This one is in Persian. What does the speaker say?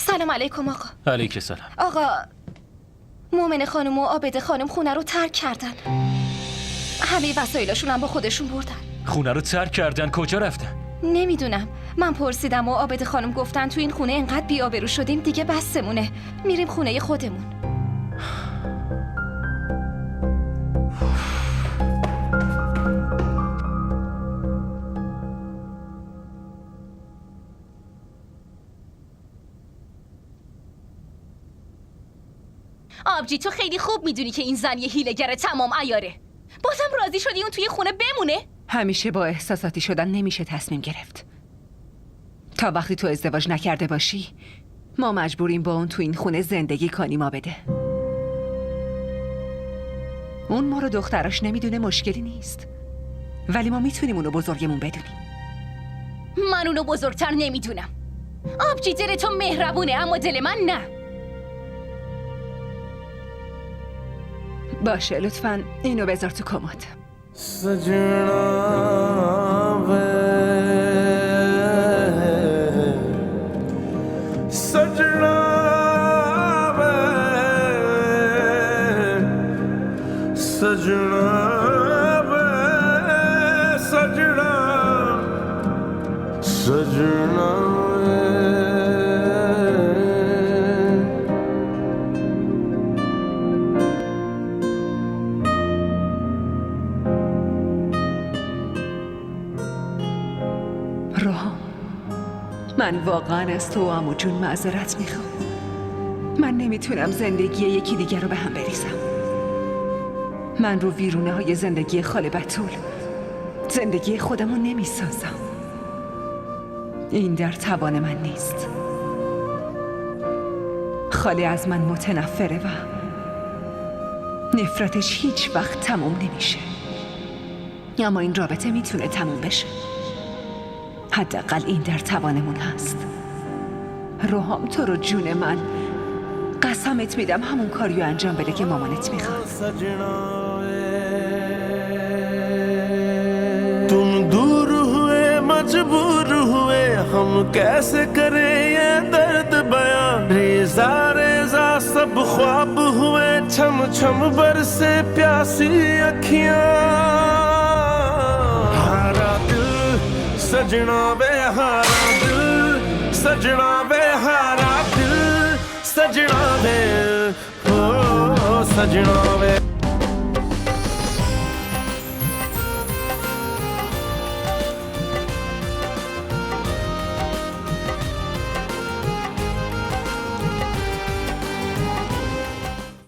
سلام علیکم آقا. علیک سلام. آقا مومن خانم و عابد خانم خونه رو ترک کردن. همه وسایلشون هم با خودشون بردن. خونه رو ترک کردن؟ کجا رفتن؟ نمیدونم. من پرسیدم و عابد خانم گفتن تو این خونه انقدر بی‌آبرو شدیم دیگه بسمونه، میریم خونه خودمون. آبجی تو خیلی خوب میدونی که این زن یه هیله‌گر تمام عیاره. بازم راضی شدی اون توی خونه بمونه؟ همیشه با احساساتی شدن نمیشه تصمیم گرفت. تا وقتی تو ازدواج نکرده باشی ما مجبوریم با اون تو این خونه زندگی کنیم. ما بده اون ما رو دختراش نمیدونه مشکلی نیست، ولی ما میتونیم اونو بزرگمون بدونیم. من اونو بزرگتر نمیدونم. آبجی دل تو مهربونه اما دل من نه. باشه لطفاً اینو بذار تو کمد. روحام، من واقعا از تو و عمو جون معذرت میخوام. من نمیتونم زندگی یکی دیگر رو به هم بریزم. من رو ویرونه های زندگی خاله بتول زندگی خودمو نمیسازم. این در توان من نیست. خاله از من متنفره و نفرتش هیچ وقت تموم نمیشه. اما این رابطه میتونه تموم بشه. حداقل این در توانمون هست. روحام تو رو جون من، قسمت میدم همون کاریو انجام بده که مامانت میخواد. तुम दूर हुए मजबूर हुए हम कैसे करें ये दर्द बयां रेजा रेजा सब ख्वाब हुए छम छम बरसे प्यासी अखियां हारा दिल सजना वे हारा दिल सजना वे हारा दिल सजना वे ओ सजना वे